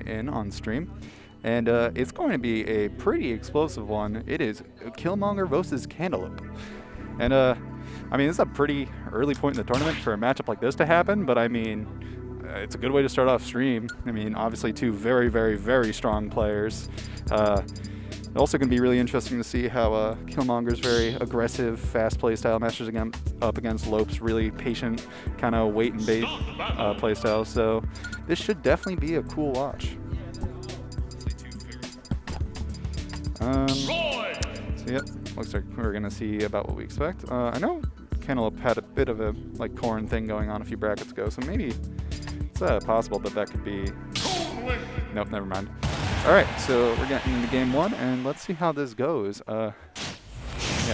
in on stream. And it's going to be a pretty explosive one. It is Killmongur versus Cantolope. And I mean, this is a pretty early point in the tournament for a matchup like this to happen, but I mean, it's a good way to start off stream. I mean, obviously two very, very, very strong players. Also going to be really interesting to see how Killmonger's very aggressive, fast play style matches up against Lope's really patient, kind of wait and bait play style. So this should definitely be a cool watch. So yeah, looks like we're going to see about what we expect. I know Cantolope had a bit of a corn thing going on a few brackets ago, so maybe it's possible that could be... Nope, never mind. Alright, so we're getting into game one, and let's see how this goes. Yeah,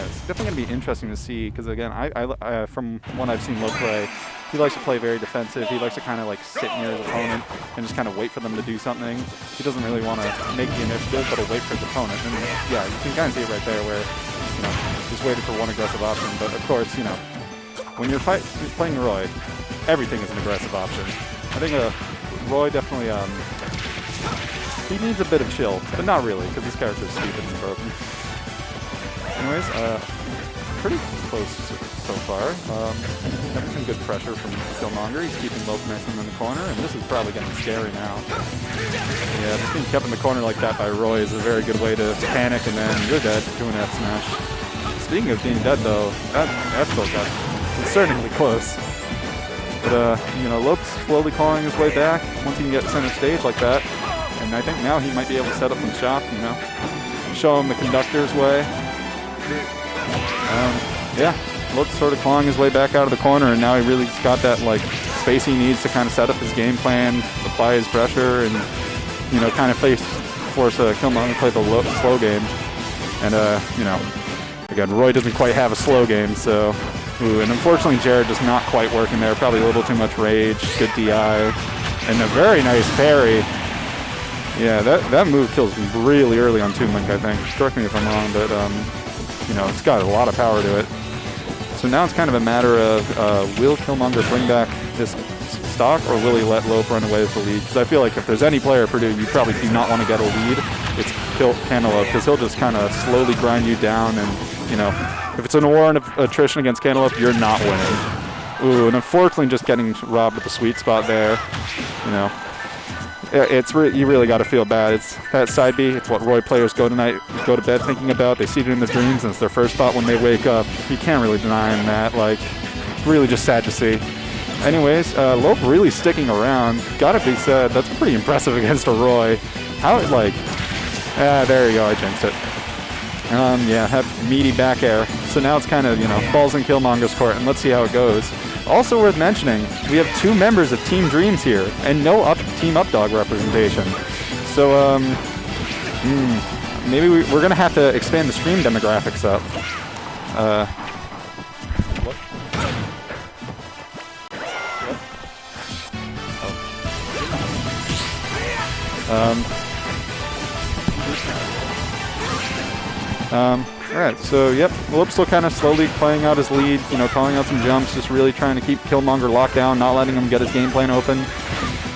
it's definitely going to be interesting to see, because again, I from what I've seen Lope play, he likes to play very defensive. He likes to kind of sit near his opponent and just kind of wait for them to do something. He doesn't really want to make the initiative, but he'll wait for his opponent. And yeah, you can kind of see it right there where, just waited for one aggressive option. But of course, when you're playing Roy, everything is an aggressive option. I think Roy definitely, he needs a bit of chill, but not really, because this character is stupid and broken. Anyways, pretty close so far. Having some good pressure from Killmongur. He's keeping Lope nice in the corner, and this is probably getting scary now. Yeah, just being kept in the corner like that by Roy is a very good way to panic, and then you're dead doing that smash. Speaking of being dead, though, that still got concerningly close. But, Lope's slowly clawing his way back once he can get center stage like that. And I think now he might be able to set up some shop, show him the conductor's way. Yeah, Lope's sort of clawing his way back out of the corner, and now he really got that space he needs to kind of set up his game plan, apply his pressure, and kind of force Killmongur to play the slow game. And again, Roy doesn't quite have a slow game, so and unfortunately Jared just not quite working there. Probably a little too much rage, good DI, and a very nice parry. Yeah, that move kills really early on Toon, I think. Correct me if I'm wrong, but it's got a lot of power to it. So now it's kind of a matter of will Killmongur bring back this stock, or will he let Lope run away with the lead? Because I feel like if there's any player at Purdue you probably do not want to get a lead, it's Cantolope, because he'll just kind of slowly grind you down, and if it's an war and attrition against Cantolope, you're not winning. Ooh, and unfortunately just getting robbed at the sweet spot there. You really got to feel bad. It's that side B. It's what Roy players go to bed thinking about. They see it in their dreams, and it's their first thought when they wake up. You can't really deny them that. Really just sad to see. Anyways, Lope really sticking around. Gotta be said, that's pretty impressive against a Roy. How there you go. I jinxed it. Yeah, have meaty back air. So now it's kind of balls in Killmonger's court, and let's see how it goes. Also worth mentioning, we have two members of Team Dreams here, and no Team Updog representation. So, maybe we're going to have to expand the stream demographics up. What? Alright, so yep, Lope's still kind of slowly playing out his lead, calling out some jumps, just really trying to keep Killmongur locked down, not letting him get his game plan open.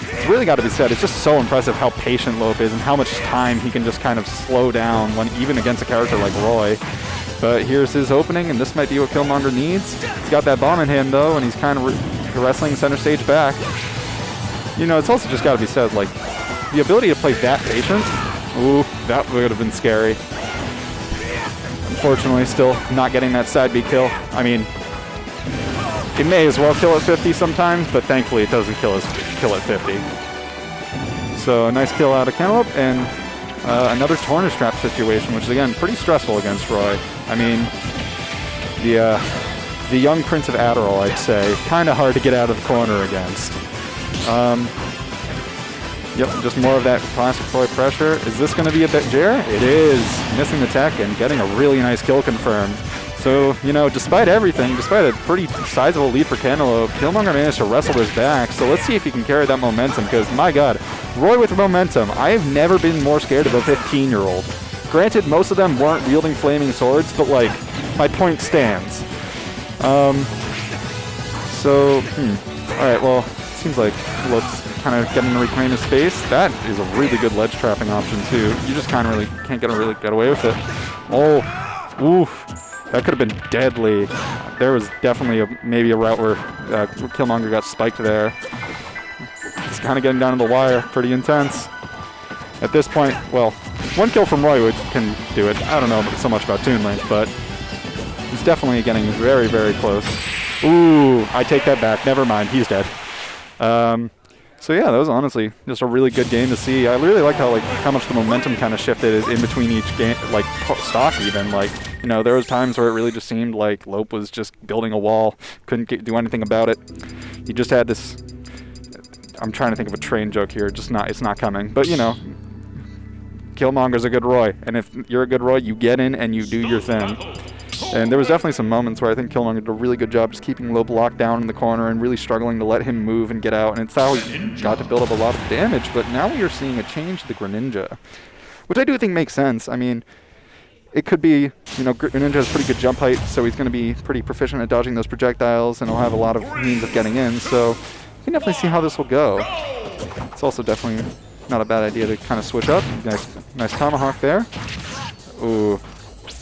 It's really got to be said, it's just so impressive how patient Lope is and how much time he can just kind of slow down when even against a character like Roy. But here's his opening, and this might be what Killmongur needs. He's got that bomb in hand though, and he's kind of wrestling center stage back. It's also just got to be said, the ability to play that patient, ooh, that would have been scary. Unfortunately, still not getting that side B kill. I mean, it may as well kill at 50 sometimes, but thankfully it doesn't kill at 50. So a nice kill out of Cantolope, and another Tornish trap situation, which is again pretty stressful against Roy. I mean, the young Prince of Adderall, I'd say, kind of hard to get out of the corner against. Yep, just more of that classic Roy pressure. Is this going to be a bit Jer? It is. Missing the tech and getting a really nice kill confirmed. So, despite everything, despite a pretty sizable lead for Cantolope, Killmongur managed to wrestle this back. So let's see if he can carry that momentum, because, my God, Roy with momentum. I have never been more scared of a 15-year-old. Granted, most of them weren't wielding flaming swords, but, my point stands. All right, well, it seems like Lope's kind of getting to reclaim his space. That is a really good ledge trapping option too. You just kind of really can't really get away with it. Oh, oof. That could have been deadly. There was definitely maybe a route where Killmongur got spiked there. Just kind of getting down to the wire. Pretty intense. At this point, well, one kill from Roy can do it. I don't know so much about Toon length, but he's definitely getting very, very close. Ooh, I take that back. Never mind. He's dead. So yeah, that was honestly just a really good game to see. I really like how much the momentum kind of shifted is in between each game, like stock even. Like, you know, there was times where it really just seemed like Lope was just building a wall, couldn't do anything about it. He just had this. I'm trying to think of a train joke here. It's not coming. But you know, Killmonger's a good Roy, and if you're a good Roy, you get in and you do your thing. And there was definitely some moments where I think Killmongur did a really good job just keeping Lope locked down in the corner and really struggling to let him move and get out. And it's how he got to build up a lot of damage. But now we are seeing a change to the Greninja, which I do think makes sense. I mean, it could be, you know, Greninja has pretty good jump height, so he's going to be pretty proficient at dodging those projectiles, and he'll have a lot of means of getting in. So you can definitely see how this will go. It's also definitely not a bad idea to kind of switch up. Nice tomahawk there. Ooh.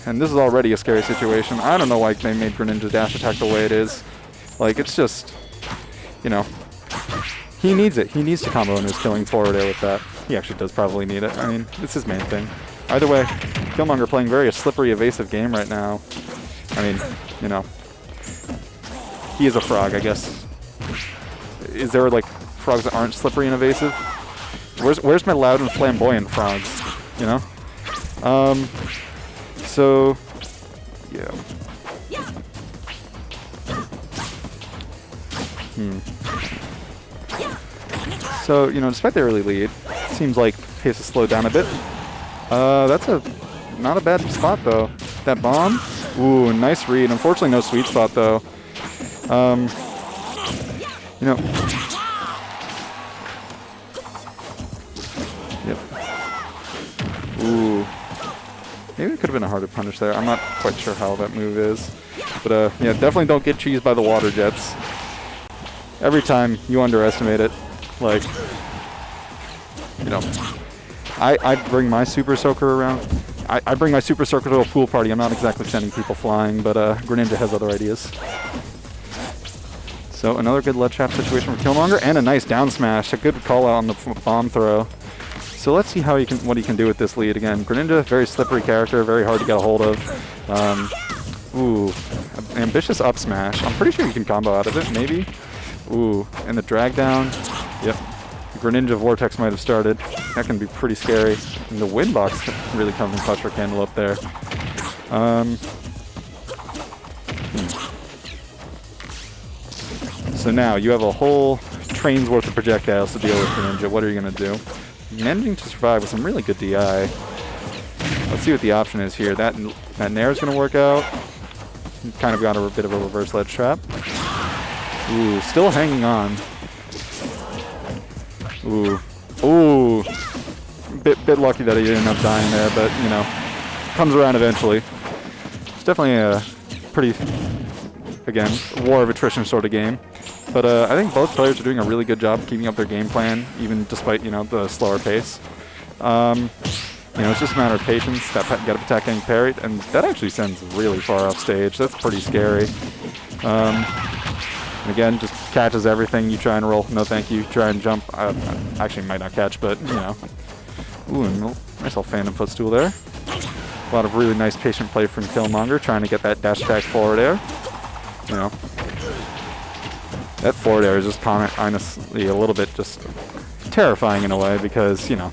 And this is already a scary situation. I don't know why they made Greninja's dash attack the way it is. Like, it's just, you know, he needs it. He needs to combo in his killing forward air with that. He actually does probably need it. I mean, it's his main thing. Either way, Killmongur playing very a slippery, evasive game right now. I mean, you know, he is a frog, I guess. Is there, like, frogs that aren't slippery and evasive? Where's my loud and flamboyant frogs, you know? So, yeah. So, you know, despite the early lead, it seems like pace has slowed down a bit. That's not a bad spot, though. That bomb? Ooh, nice read. Unfortunately, no sweet spot, though. You know... Yep. Ooh. Maybe it could have been a harder punish there. I'm not quite sure how that move is. But, yeah, definitely don't get cheesed by the water jets. Every time you underestimate it, like, you know, I bring my Super Soaker around. I bring my Super Soaker to a pool party. I'm not exactly sending people flying, but Greninja has other ideas. So another good ledge trap situation for Killmongur, and a nice down smash. A good call out on the bomb throw. So let's see how what he can do with this lead. Again, Greninja, very slippery character, very hard to get a hold of. Ooh, ambitious up smash. I'm pretty sure you can combo out of it, maybe. Ooh, and the drag down. Yep. The Greninja Vortex might have started. That can be pretty scary. And the wind box really comes in clutch for Cantolope there. So now you have a whole train's worth of projectiles to deal with Greninja. What are you going to do? Managing to survive with some really good DI. Let's see what the option is here. That Nair is going to work out. Kind of got a bit of a reverse ledge trap. Ooh, still hanging on. Ooh. Ooh. Bit lucky that he didn't end up dying there, but, you know, comes around eventually. It's definitely a pretty, again, war of attrition sort of game. But I think both players are doing a really good job keeping up their game plan, even despite, you know, the slower pace. You know, it's just a matter of patience. That get up attack getting parried, and that actually sends really far off stage. That's pretty scary. And again, just catches everything. You try and roll. No, thank you. Try and jump. Actually, might not catch, but, you know. Ooh, nice little phantom footstool there. A lot of really nice patient play from Killmongur, trying to get that dash attack forward air. You know. That forward air is just honestly a little bit just terrifying in a way because, you know,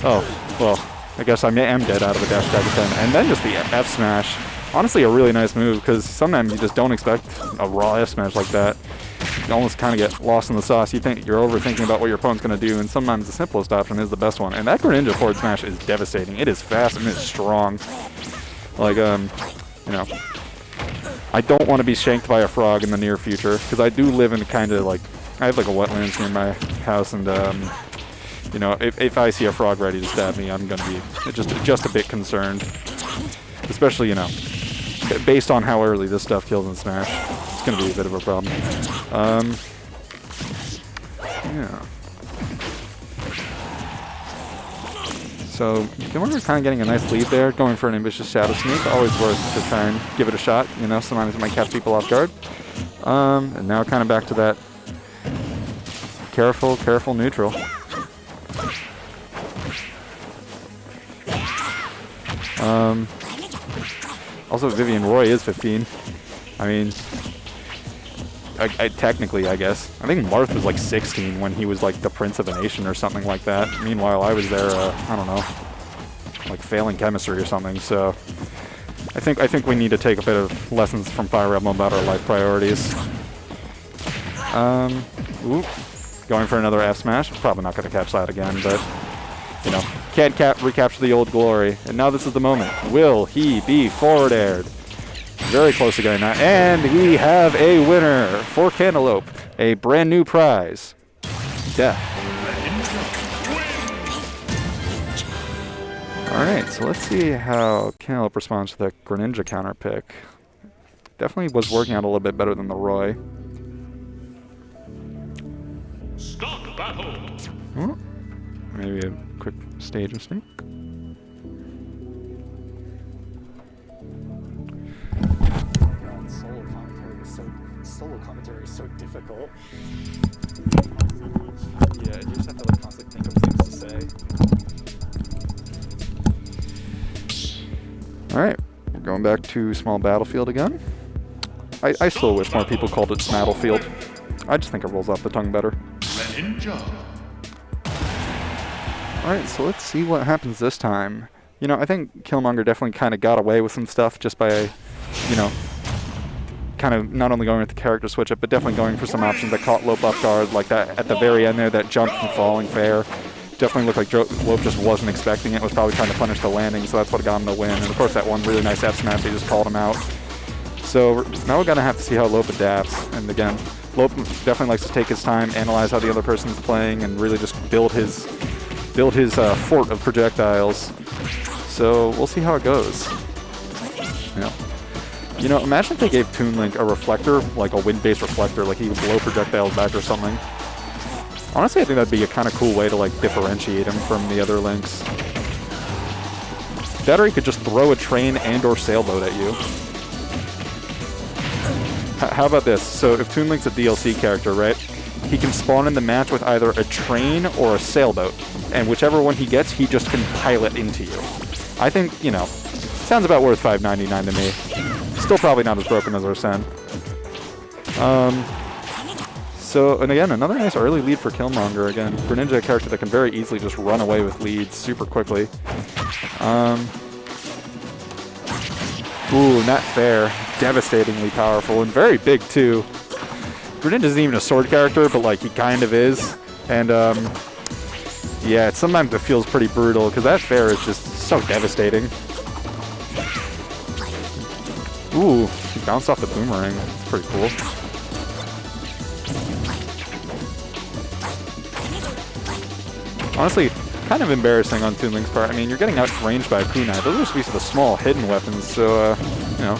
oh, well, I guess I am dead out of a dash attack attempt. And then just the F smash. Honestly, a really nice move because sometimes you just don't expect a raw F smash like that. You almost kind of get lost in the sauce. You think you're overthinking about what your opponent's going to do, and sometimes the simplest option is the best one. And that Greninja forward smash is devastating. It is fast and it's strong. Like, you know, I don't want to be shanked by a frog in the near future because I do live in kind of like, I have like a wetlands near my house, and you know, if I see a frog ready to stab me, I'm going to be just a bit concerned. Especially, you know, based on how early this stuff kills in Smash, it's going to be a bit of a problem. Yeah. So Killmongur kind of getting a nice lead there, going for an ambitious Shadow Sneak. Always worth to try and give it a shot. You know, sometimes it might catch people off guard. And now kind of back to that careful neutral. Also, Vivian Roy is 15. I mean, technically, I guess. I think Marth was like 16 when he was like the Prince of a Nation or something like that. Meanwhile, I was there, I don't know, like failing chemistry or something. So I think we need to take a bit of lessons from Fire Emblem about our life priorities. Ooh, going for another F smash. Probably not going to catch that again, but you know, can't recapture the old glory. And now this is the moment. Will he be forward aired? Very close to getting that. And we have a winner for Cantolope. A brand new prize. Death. Alright, so let's see how Cantolope responds to the Greninja counter pick. Definitely was working out a little bit better than the Roy. Stock battle. Oh, maybe a quick stage mistake. Solo commentary is so difficult. Yeah, you just have to like constantly think of things to say. Alright, we're going back to small battlefield again. I still wish more people called it Smattlefield. I just think it rolls off the tongue better. Alright, so let's see what happens this time. You know, I think Killmongur definitely kind of got away with some stuff just by, you know, kind of not only going with the character switch up, but definitely going for some options that caught Lope off guard, like that at the very end there, that jump from falling fair. Definitely looked like Lope just wasn't expecting it, was probably trying to punish the landing, so that's what got him the win. And of course that one really nice F smash, he just called him out. So now we're going to have to see how Lope adapts. And again, Lope definitely likes to take his time, analyze how the other person's playing, and really just build his fort of projectiles. So we'll see how it goes. Yeah. You know, imagine if they gave Toon Link a reflector, like a wind-based reflector, like he could blow projectiles back or something. Honestly, I think that'd be a kind of cool way to like differentiate him from the other Links. That or he could just throw a train and or sailboat at you. How about this? So if Toon Link's a DLC character, right? He can spawn in the match with either a train or a sailboat. And whichever one he gets, he just can pilot into you. I think, you know, sounds about worth $5.99 to me. Still probably not as broken as Arsene. So, and again, another nice early lead for Killmongur. Again, Greninja, a character that can very easily just run away with leads super quickly. Ooh, not fair. Devastatingly powerful and very big too. Greninja isn't even a sword character, but like he kind of is. And yeah, sometimes it feels pretty brutal because that fair is just so devastating. Ooh, he bounced off the boomerang. That's pretty cool. Honestly, kind of embarrassing on Toon Link's part. I mean, you're getting outranged by a kunai. Those are supposed to be the small hidden weapons, so, you know.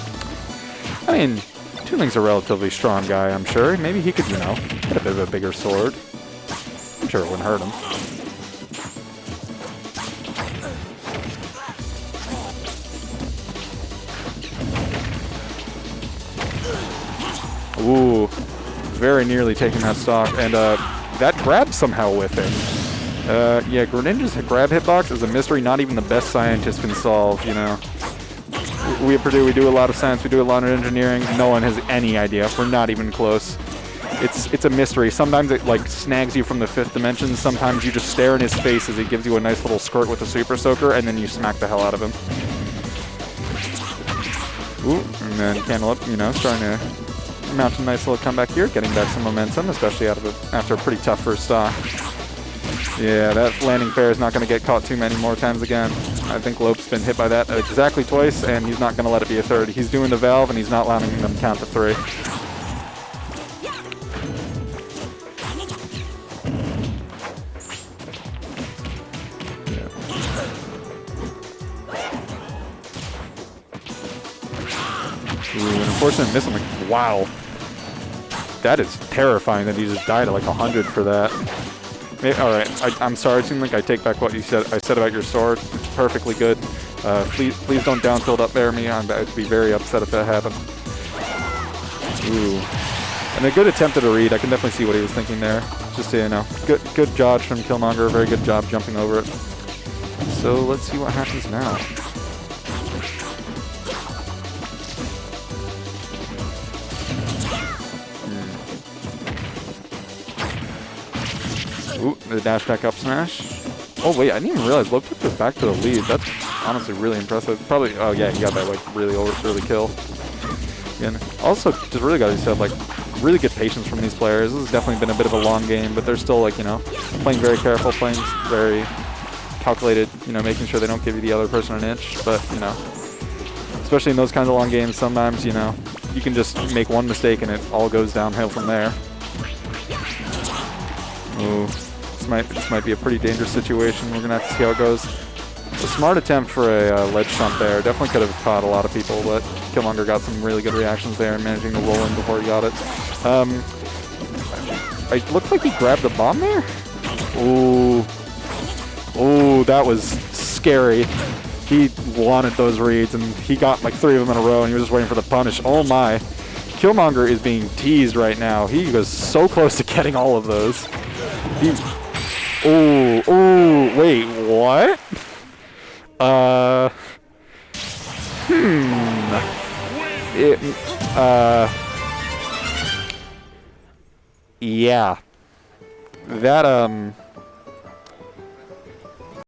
I mean, Toon Link's a relatively strong guy, I'm sure. Maybe he could, you know, get a bit of a bigger sword. I'm sure it wouldn't hurt him. Ooh, very nearly taking that stock, and that grab somehow with him. Yeah, Greninja's grab hitbox is a mystery not even the best scientist can solve, you know. We at Purdue, we do a lot of science, we do a lot of engineering. No one has any idea. We're not even close. It's a mystery. Sometimes it like snags you from the fifth dimension. Sometimes you just stare in his face as he gives you a nice little skirt with a super soaker, and then you smack the hell out of him. Ooh, and then Cantolope, you know, starting to mount a nice little comeback here, getting back some momentum, especially after a pretty tough first stock. Yeah, that landing fair is not going to get caught too many more times again. I think Lope's been hit by that exactly twice, and he's not going to let it be a third. He's doing the valve, and he's not allowing them to count to 3. Ooh, an unfortunate miss. I'm like, wow. That is terrifying that he just died at like 100 for that. All right, I'm sorry, Toon. I take back what you said. I said about your sword. It's perfectly good. Please don't down tilt up air me. I'd be very upset if that happened. Ooh. And a good attempt at a read. I can definitely see what he was thinking there. Just so you know. Good dodge from Killmongur. Very good job jumping over it. So let's see what happens now. Ooh, the dash back up smash. Oh wait, I didn't even realize Lope took this back to the lead. That's honestly really impressive. Probably, oh yeah, he got that like really early kill. Again, also just really got to say like really good patience from these players. This has definitely been a bit of a long game, but they're still like, you know, playing very careful, playing very calculated, you know, making sure they don't give you the other person an inch. But, you know, especially in those kinds of long games, sometimes, you know, you can just make one mistake and it all goes downhill from there. Ooh, this might be a pretty dangerous situation. We're gonna have to see how it goes. A smart attempt for a ledge jump there. Definitely could have caught a lot of people, but Killmongur got some really good reactions there and managing to roll in before he got it. It looked like he grabbed the bomb there. Ooh. Ooh, that was scary. He wanted those reads, and he got like 3 of them in a row, and he was just waiting for the punish. Oh my. Killmongur is being teased right now. He was so close to getting all of those. Ooh, wait, what? Yeah. That,